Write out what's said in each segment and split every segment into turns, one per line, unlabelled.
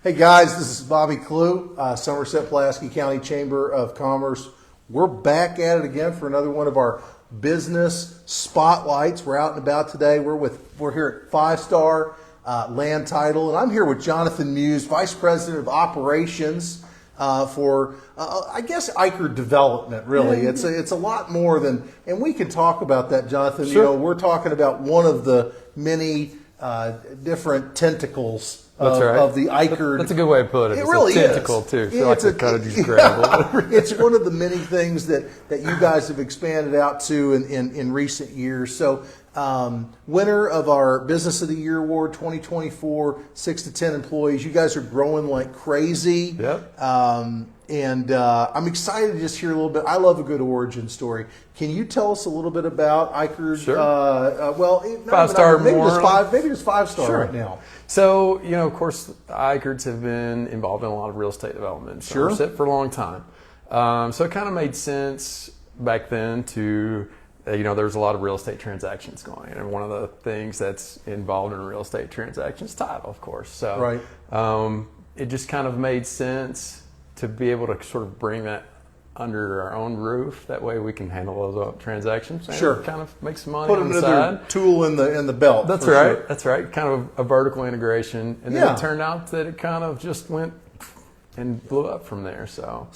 Hey guys, this is Bobby Clue, Somerset-Pulaski County Chamber of Commerce. We're back at it again for another one of our business spotlights. We're out and about today. We're here at 5-Star Land Title, and I'm here with Jonathan Muse, Vice President of Operations for I guess Ikerd Development. Really, it's a lot more than, and we can talk about that, Jonathan.
Sure.
You know, we're talking about one of the many different tentacles of the Ikerd.
That's a good way to put it.
It really
tentacle
is.
too.
Yeah,
Like to kind of just grab it.
It's one of the many things that you guys have expanded out to in recent years. So, winner of our Business of the Year Award 2024, 6 to 10 employees. You guys are growing like crazy.
Yep.
And I'm excited to just hear a little bit. I love a good origin story. Can you tell us a little bit about Ikerd?
Sure.
Well,
5-star
maybe
more.
Maybe just 5-star
Sure.
right now.
So, you know, of course, Ikerds have been involved in a lot of real estate development in Somerset for a long time. So it kind of made sense back then to, you know, there's a lot of real estate transactions going. And one of the things that's involved in a real estate transaction is title, of course. So
right.
It just kind of made sense to be able to sort of bring that under our own roof. That way we can handle those transactions and
sure.
kind of make some money
Put
on the
another
side.
tool in the belt.
That's
for
right.
Sure.
That's right. Kind of a vertical integration. And then it turned out that it kind of just went and blew up from there. So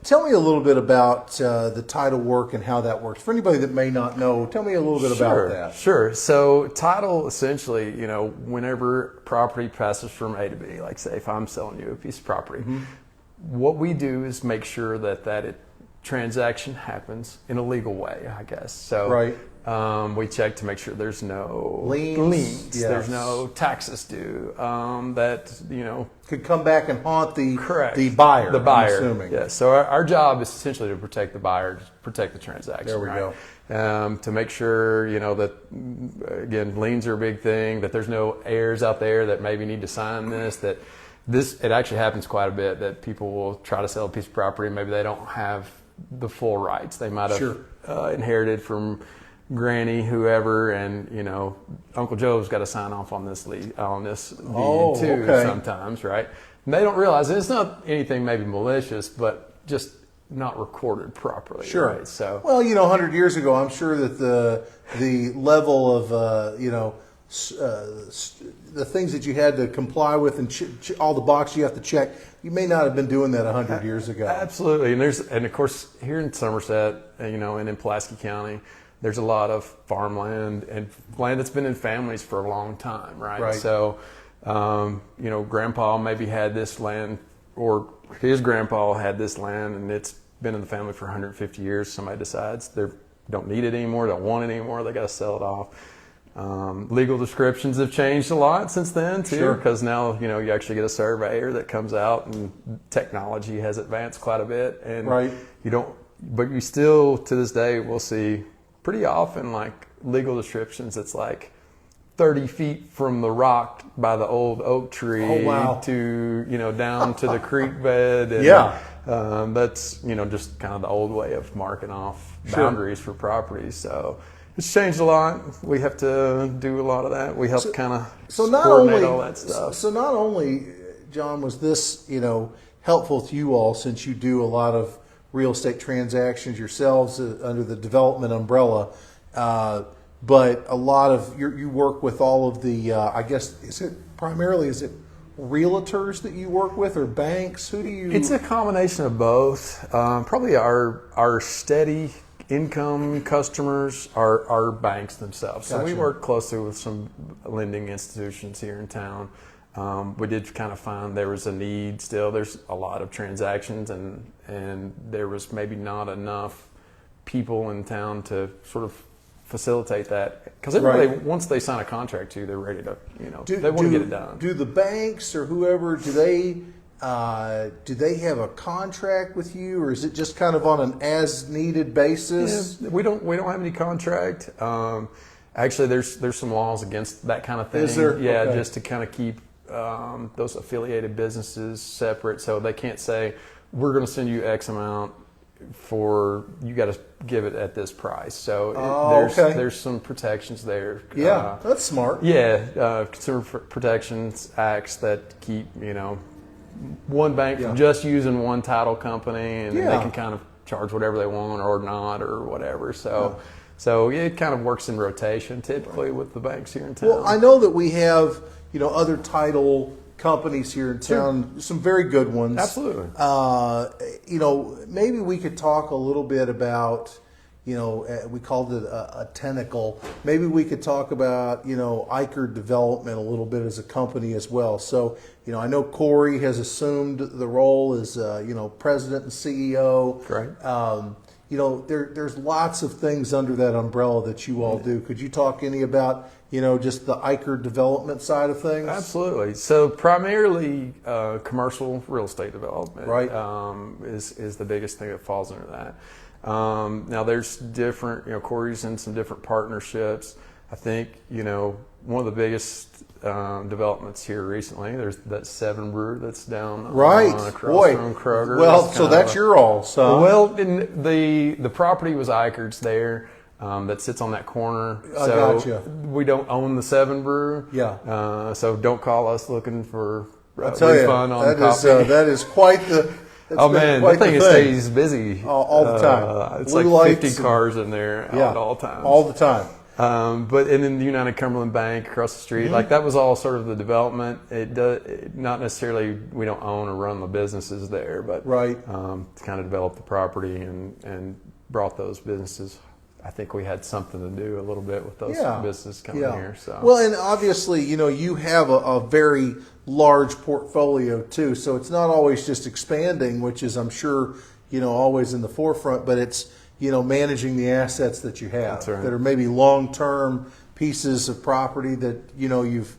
tell me a little bit about the title work and how that works. For anybody that may not know, tell me a little bit about that.
Sure. So title, essentially, you know, whenever property passes from A to B, like say if I'm selling you a piece of property, what we do is make sure that transaction happens in a legal way, I guess. So
right.
We check to make sure there's no
liens. Yes.
There's no taxes due that, you know,
could come back and haunt the
buyer.
I'm assuming.
Yeah. So our job is essentially to protect the buyer, to protect the transaction.
There we
go. To make sure, you know, that again, liens are a big thing. That there's no heirs out there that maybe need to sign this. It actually happens quite a bit that people will try to sell a piece of property and maybe they don't have the full rights. They might have inherited from granny, whoever, and you know, Uncle Joe's got to sign off on this deed too sometimes, right? And they don't realize it's not anything maybe malicious, but just not recorded properly.
Sure.
Right? So
well, you know, 100 years ago, I'm sure that the level of you know. The things that you had to comply with and all the boxes you have to check, you may not have been doing that 100 years ago.
Absolutely, and of course here in Somerset, you know, and in Pulaski County, there's a lot of farmland and land that's been in families for a long time, right? So, you know, Grandpa maybe had this land, or his grandpa had this land, and it's been in the family for 150 years. Somebody decides they don't need it anymore, don't want it anymore, they got to sell it off. Legal descriptions have changed a lot since then too, because now, you know, you actually get a surveyor that comes out, and technology has advanced quite a bit, and but you still to this day will see pretty often like legal descriptions that's like 30 feet from the rock by the old oak tree to, you know, down to the creek bed, and that's, you know, just kind of the old way of marking off boundaries for properties. So it's changed a lot. We have to do a lot of that. We help kind of coordinate all that stuff.
So not only, John, was this, you know, helpful to you all, since you do a lot of real estate transactions yourselves under the development umbrella, but a lot of you work with all of the, I guess, is it realtors that you work with, or banks? Who do you?
It's a combination of both. Probably our steady income customers are banks themselves. So we work closely with some lending institutions here in town. We did kind of find there was a need still. There's a lot of transactions, and there was maybe not enough people in town to sort of facilitate that, because everybody, once they sign a contract they're ready to, you know, they want to get it done.
Do the banks or whoever, do they have a contract with you, or is it just kind of on an as needed basis?
Yeah, we don't have any contract. Actually, there's some laws against that kind of thing.
Is there?
Yeah,
Okay.
just to kind of keep those affiliated businesses separate, so they can't say we're going to send you X amount for you got to give it at this price. So there's some protections there.
Yeah, that's smart.
Yeah, Consumer Protections Acts that keep one bank from just using one title company, and they can kind of charge whatever they want or not or whatever. So it kind of works in rotation typically with the banks here in town.
Well, I know that we have other title companies here in town, some very good ones.
Absolutely.
Maybe we could talk a little bit about, we called it a tentacle. Maybe we could talk about, Ikerd Development a little bit as a company as well. So, I know Cory has assumed the role as, president and CEO.
Right.
There's lots of things under that umbrella that you all do. Could you talk any about, just the Ikerd development side of things?
Absolutely. So primarily commercial real estate development is the biggest thing that falls under that. Now there's different, Cory's in some different partnerships. I think, one of the biggest developments here recently, there's that Seven Brew that's down across from Kroger.
Well, so that's your all. So
well, the property was Ikerd's there. That sits on that corner. So
gotcha.
We don't own the Seven Brew.
Yeah.
So don't call us looking for
refund
on coffee.
That is quite the.
That thing stays busy
all the time.
It's
Blue
like 50
lights
cars in there at all times.
All the time.
But and then the United Cumberland Bank across the street, like that was all sort of the development. Not necessarily we don't own or run the businesses there, but to kind of develop the property and brought those businesses. I think we had something to do a little bit with those businesses coming here. So
well, and obviously, you have a very large portfolio too. So it's not always just expanding, which is, I'm sure, always in the forefront, but it's managing the assets that you have that are maybe long-term pieces of property that you've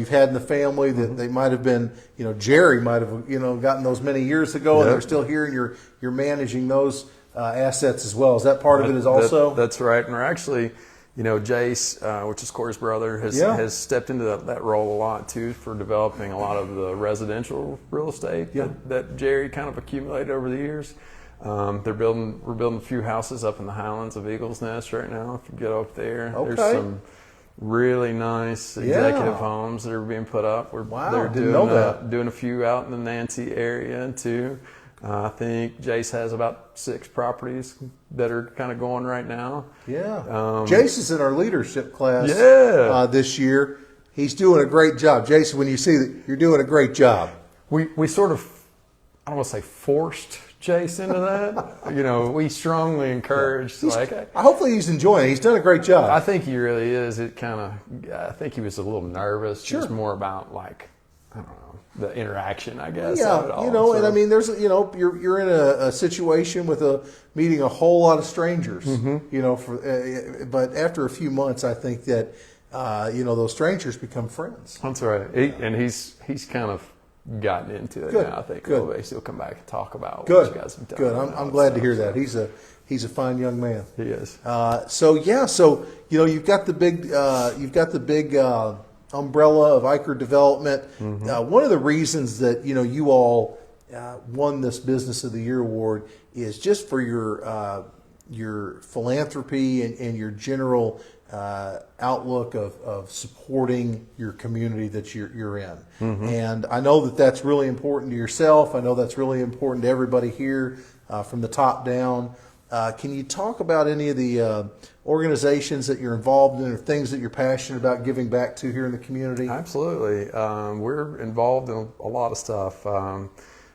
had in the family that they might have been, Jerry might have gotten those many years ago, and they're still here, and you're managing those assets as well. Is that part of it? Is also
that's right. And we're actually, Jace, which is Cory's brother, has stepped into that role a lot too for developing a lot of the residential real estate that Jerry kind of accumulated over the years. We're building a few houses up in the Highlands of Eagles Nest right now. If you get up there, there's some really nice executive homes that are being put up. They're doing a few out in the Nancy area too. I think Jace has about 6 properties that are kind of going right now. Yeah.
Jace is in our leadership class this year. He's doing a great job. Jason, when you see that, you're doing a great job.
We sort of, I don't want to say forced Jace into that. We strongly encouraged.
Hopefully he's enjoying it. He's done a great job.
I think he really is. I think he was a little nervous. Just more about I don't know, the interaction, I guess.
Yeah, and I mean, there's, you're in a situation with meeting a whole lot of strangers, but after a few months, I think that, those strangers become friends.
That's right. And he's kind of gotten into it now. I think he'll come back and talk about what you guys have done.
Good. I'm glad to hear that. He's a fine young man.
He is.
So you've got the big umbrella of Ikerd Development. One of the reasons that you all won this Business of the Year award is just for your philanthropy and your general outlook of supporting your community that you're in. And I know that that's really important to yourself. I know that's really important to everybody here from the top down. Can you talk about any of the organizations that you're involved in or things that you're passionate about giving back to here in the community?
Absolutely. We're involved in a lot of stuff.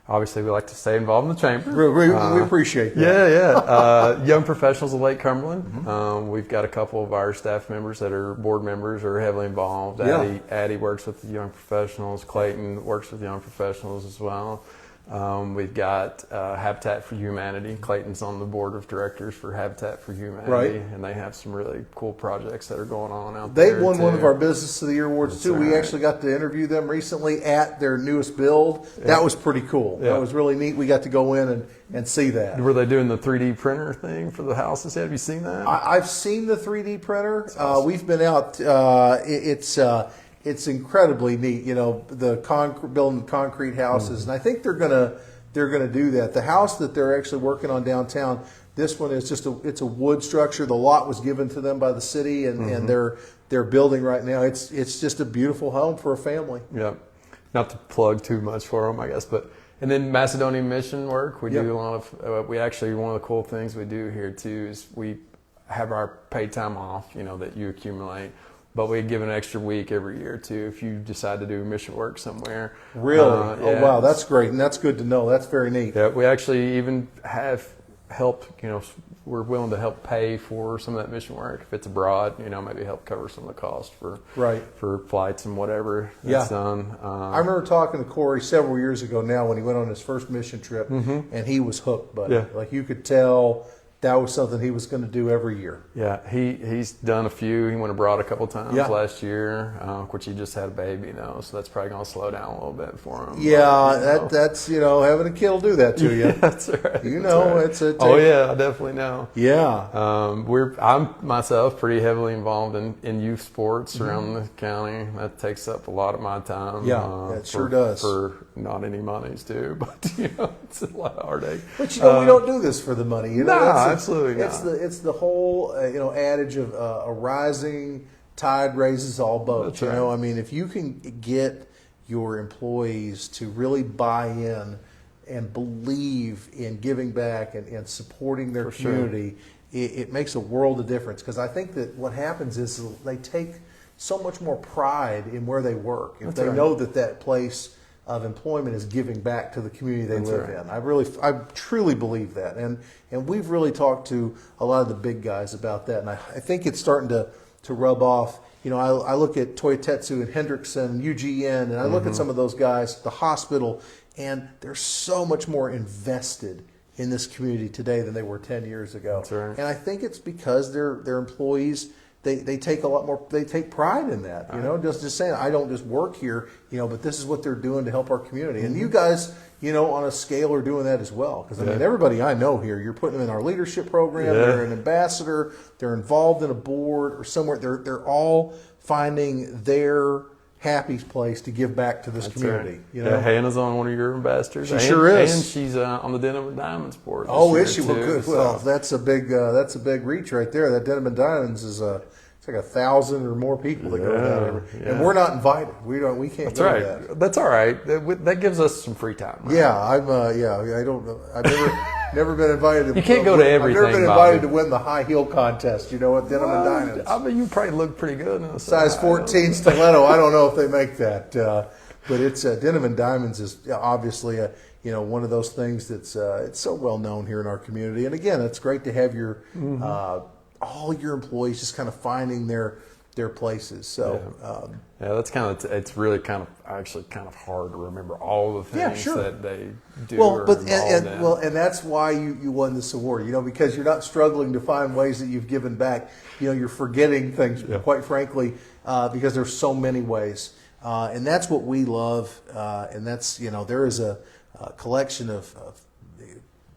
Obviously, we like to stay involved in the chamber.
We appreciate that.
Yeah. Young Professionals of Lake Cumberland. We've got a couple of our staff members that are board members or heavily involved. Addie works with the Young Professionals. Clayton works with Young Professionals as well. We've got Habitat for Humanity. Clayton's on the board of directors for Habitat for Humanity, and they have some really cool projects that are going on out there.
They won one of our Business of the Year awards too. We actually got to interview them recently at their newest build. That was pretty cool. That was really neat. We got to go in and see that.
Were they doing the 3D printer thing for the houses? Have you seen that?
I've seen the 3D printer. Awesome. We've been out. It's incredibly neat, building concrete houses, and I think they're they're going to do that. The house that they're actually working on downtown, this one is it's a wood structure. The lot was given to them by the city, and they're building right now. It's just a beautiful home for a family.
Yeah, not to plug too much for them, I guess, but and then Macedonian mission work. We do a lot of. We actually, one of the cool things we do here too is we have our paid time off, that you accumulate. But we give an extra week every year too if you decide to do mission work somewhere.
Really? Oh wow, that's great, and that's good to know. That's very neat.
Yeah, we actually even have helped. We're willing to help pay for some of that mission work if it's abroad. Maybe help cover some of the cost for flights and whatever that's done.
I remember talking to Cory several years ago now when he went on his first mission trip, and he was hooked, buddy.
Yeah.
Like you could tell. That was something he was going to do every year.
Yeah, he's done a few. He went abroad a couple times last year, which he just had a baby, so that's probably going to slow down a little bit for him.
Yeah, but, that's having a kid will do that to you.
That's right.
It's a.
Oh yeah, I definitely know.
Yeah.
I'm myself pretty heavily involved in youth sports around the county. That takes up a lot of my time.
Yeah, it sure does.
For not any monies too, but it's a lot of heartache.
But we don't do this for the money.
Absolutely
not. It's the whole adage of a rising tide raises all boats.
That's right.
I mean, if you can get your employees to really buy in and believe in giving back and supporting their community, it makes a world of difference. Because I think that what happens is they take so much more pride in where they work if they know that place of employment is giving back to the community they live in. I truly believe that, and we've really talked to a lot of the big guys about that, and I think it's starting to rub off. I look at Toyotetsu and Hendrickson and UGN, and I look at some of those guys, the hospital, and they're so much more invested in this community today than they were 10 years ago.
That's right.
And I think it's because their employees. They take a lot more. They take pride in that, Just saying, I don't just work here, but this is what they're doing to help our community. And you guys, on a scale, are doing that as well. Because I mean, everybody I know here, you're putting them in our leadership program. They're an ambassador. They're involved in a board or somewhere. They're all finding their happy place to give back to this community.
Yeah, Hannah's on one of your ambassadors.
She sure is,
and she's on the Denim and Diamonds board.
Oh, is she? Well, good. Well, that's a big reach right there. That Denim and Diamonds is it's like 1,000 or more people that go down there, and we're not invited. We can't go to that.
That's all right. That gives us some free time. Right?
Yeah, I don't know. I've never been invited.
You can't go to everything.
I've never been invited to win the high heel contest. At Denim and Diamonds.
I mean, you probably look pretty good in a
size 14 stiletto. I don't know if they make that, but it's Denim and Diamonds is obviously one of those things that's it's so well known here in our community. And again, it's great to have your all your employees just kind of finding their places. So
that's it's really kind of hard to remember all the things that they do.
Well, and that's why you won this award. Because you're not struggling to find ways that you've given back. You're forgetting things, quite frankly, because there's so many ways, and that's what we love. And that's there is a collection of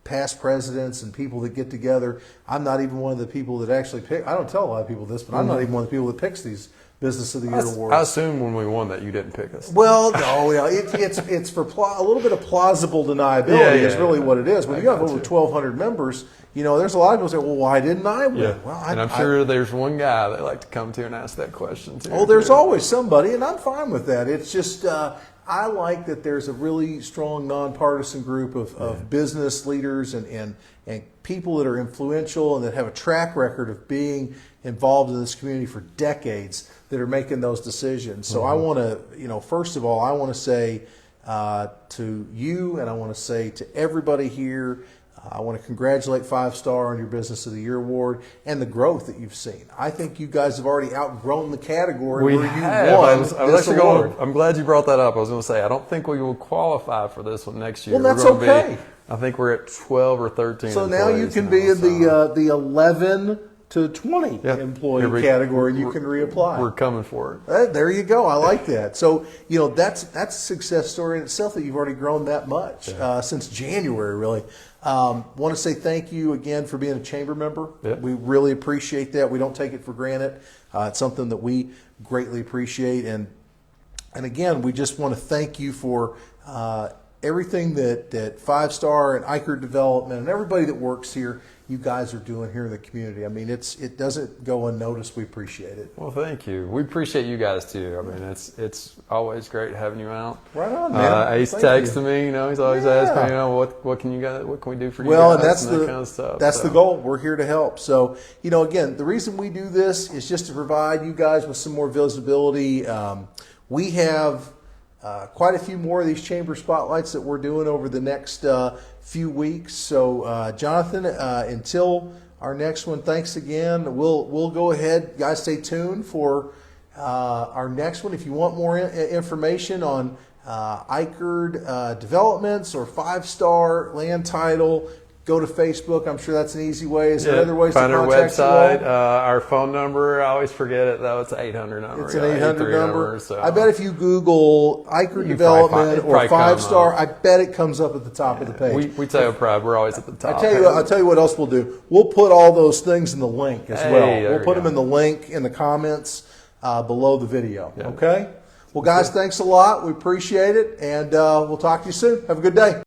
past presidents and people that get together. I'm not even one of the people that actually pick. I don't tell a lot of people this, but I'm not even one of the people that picks these Business of the Year awards.
I assume when we won that you didn't pick us.
Well, no, it's for a little bit of plausible deniability is really what it is. When you have over 1,200 members, there's a lot of people say, well, why didn't I win?
Yeah.
Well,
and I'm sure there's one guy that like to come to and ask that question too.
Oh, there's always somebody, and I'm fine with that. It's just I like that there's a really strong nonpartisan group of business leaders and people that are influential and that have a track record of being involved in this community for decades that are making those decisions. So I want to, first of all, I want to say to you, and I want to say to everybody here, I want to congratulate 5-Star on your Business of the Year award and the growth that you've seen. I think you guys have already outgrown the category where you won this award.
I'm glad you brought that up. I was going to say, I don't think we will qualify for this one next year.
Well, that's okay.
I think we're at 12 or 13.
So now you can be in the 11 to 20 employee category, and you can reapply.
We're coming for it.
There you go. I like that. So, that's a success story in itself that you've already grown that much since January, really. Want to say thank you again for being a chamber member.
Yep.
We really appreciate that. We don't take it for granted. It's something that we greatly appreciate. And again, we just want to thank you for everything that 5 Star and Ikerd Development and everybody that works here, you guys are doing here in the community. I mean, it doesn't go unnoticed. We appreciate it.
Well, thank you. We appreciate you guys too. I mean, it's always great having you out.
Right on, man.
He's texting me. He's always asking me, what can we do for you guys?
Well, and that's
that kind of stuff.
That's the goal. We're here to help. So, again, the reason we do this is just to provide you guys with some more visibility. We have quite a few more of these chamber spotlights that we're doing over the next few weeks. So, Jonathan, until our next one, thanks again. We'll go ahead, guys. Stay tuned for our next one. If you want more information on Ikerd developments or 5 Star land title, go to Facebook. I'm sure that's an easy way. Is there other ways to contact
you? Find our website,
you all?
our phone number. I always forget it though. It's an 800 number.
It's an 800 number.
So.
I bet if you Google Ikerd development or 5 Star, I bet it comes up at the top of the page.
We tell you pride. We're always at the top.
I'll tell you what else we'll do. We'll put all those things in the link as well. We'll put them in the link in the comments below the video. Yeah. Okay? Well, guys, thanks a lot. We appreciate it, and we'll talk to you soon. Have a good day.